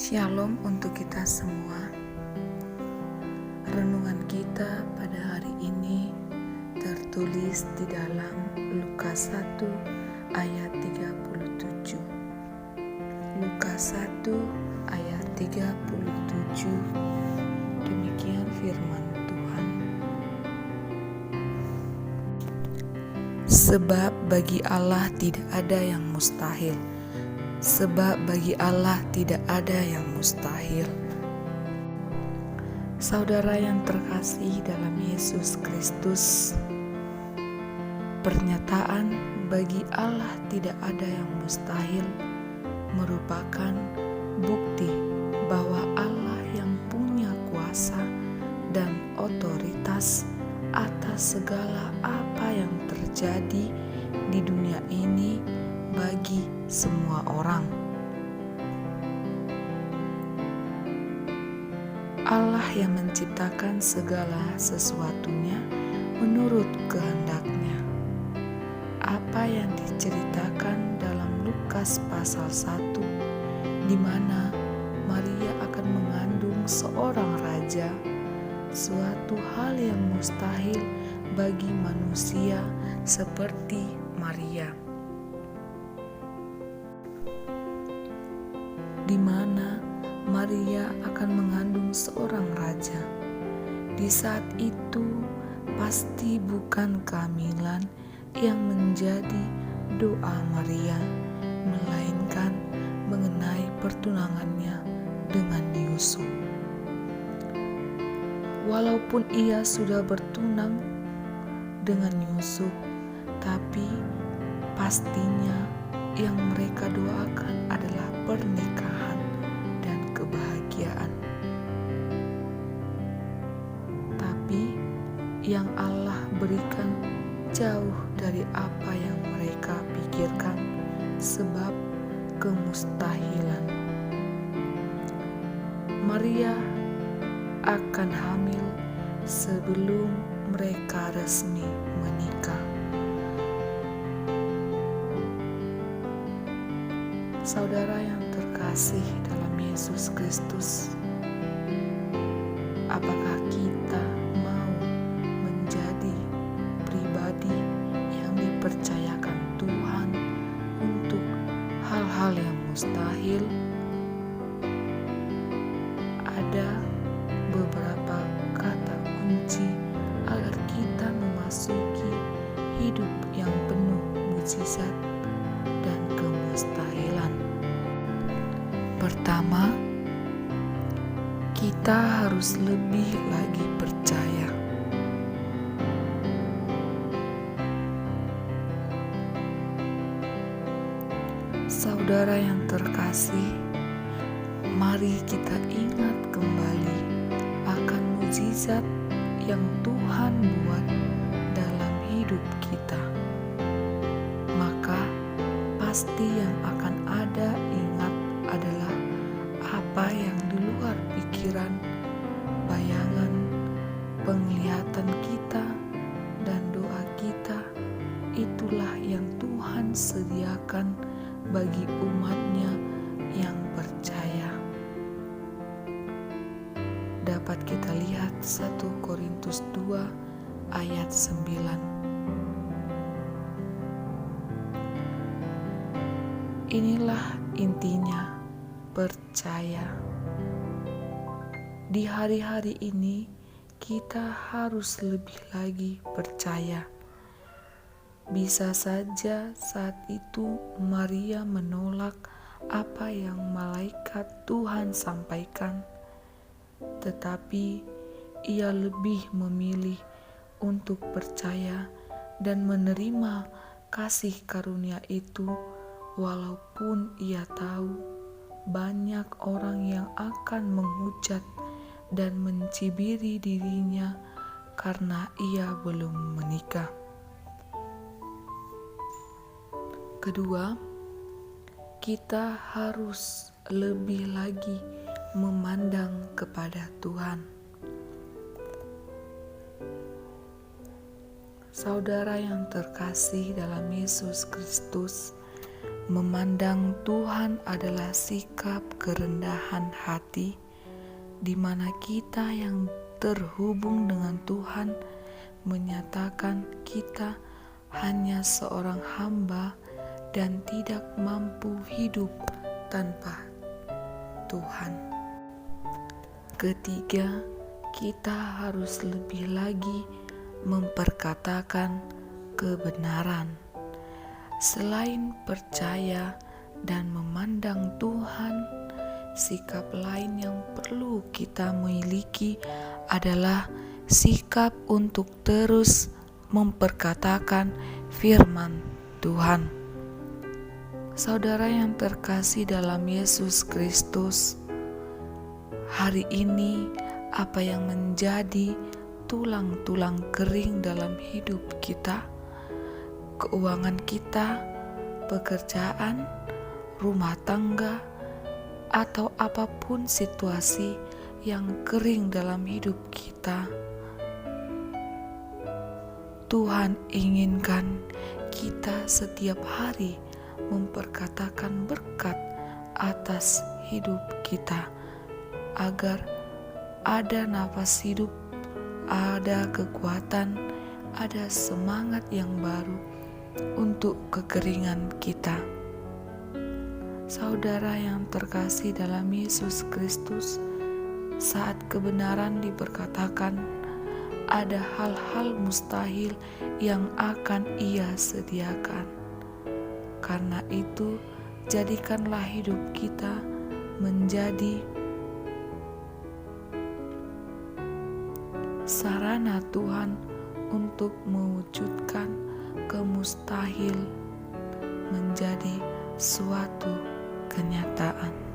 Shalom untuk kita semua. Renungan kita pada hari ini tertulis di dalam Lukas 1 ayat 37. Lukas 1 ayat 37. Demikian firman Tuhan. Sebab bagi Allah tidak ada yang mustahil. Sebab bagi Allah tidak ada yang mustahil. Saudara yang terkasih dalam Yesus Kristus, pernyataan bagi Allah tidak ada yang mustahil merupakan bukti bahwa Allah yang punya kuasa dan otoritas atas segala apa yang terjadi di dunia ini bagi semua orang. Allah yang menciptakan segala sesuatunya menurut kehendak-Nya. Apa yang diceritakan dalam Lukas pasal 1, di mana Maria akan mengandung seorang raja, suatu hal yang mustahil bagi manusia seperti Maria. Di mana Maria akan mengandung seorang raja. Di saat itu pasti bukan kehamilan yang menjadi doa Maria, melainkan mengenai pertunangannya dengan Yusuf. Walaupun ia sudah bertunang dengan Yusuf, tapi pastinya yang mereka doakan adalah pernikahan dan kebahagiaan. Tapi yang Allah berikan jauh dari apa yang mereka pikirkan, sebab kemustahilan. Maria akan hamil sebelum mereka resmi menikah. Saudara yang terkasih dalam Yesus Kristus, apakah kita mau menjadi pribadi yang dipercayakan Tuhan untuk hal-hal yang mustahil? Ada beberapa kata kunci agar kita memasuki hidup yang penuh mukjizat dan kemustahilan. Pertama, kita harus lebih lagi percaya. Saudara yang terkasih, mari kita ingat kembali akan mukjizat yang Tuhan buat dalam hidup kita. Maka pasti yang akan ada ingat adalah apa yang di luar pikiran, bayangan, penglihatan kita, dan doa kita. Itulah yang Tuhan sediakan bagi umat-Nya yang percaya. Dapat kita lihat 1 Korintus 2 ayat 9. Inilah intinya, percaya. Di hari-hari ini kita harus lebih lagi percaya. Bisa saja saat itu Maria menolak apa yang malaikat Tuhan sampaikan, tetapi ia lebih memilih untuk percaya dan menerima kasih karunia itu, walaupun ia tahu banyak orang yang akan menghujat dan mencibiri dirinya karena ia belum menikah. Kedua, kita harus lebih lagi memandang kepada Tuhan. Saudara yang terkasih dalam Yesus Kristus, Memandang Tuhan adalah sikap kerendahan hati, di mana kita yang terhubung dengan Tuhan menyatakan kita hanya seorang hamba dan tidak mampu hidup tanpa Tuhan. Ketiga, kita harus lebih lagi memperkatakan kebenaran. Selain percaya dan memandang Tuhan, sikap lain yang perlu kita miliki adalah sikap untuk terus memperkatakan firman Tuhan. Saudara yang terkasih dalam Yesus Kristus, hari ini apa yang menjadi tulang-tulang kering dalam hidup kita? Keuangan kita, pekerjaan, rumah tangga, atau apapun situasi yang kering dalam hidup kita. Tuhan inginkan kita setiap hari memperkatakan berkat atas hidup kita, agar ada nafas hidup, ada kekuatan, ada semangat yang baru untuk kekeringan kita. Saudara yang terkasih dalam Yesus Kristus, saat kebenaran diperkatakan, ada hal-hal mustahil yang akan Ia sediakan. Karena itu, jadikanlah hidup kita menjadi sarana Tuhan untuk mewujudkan kemustahil menjadi suatu kenyataan.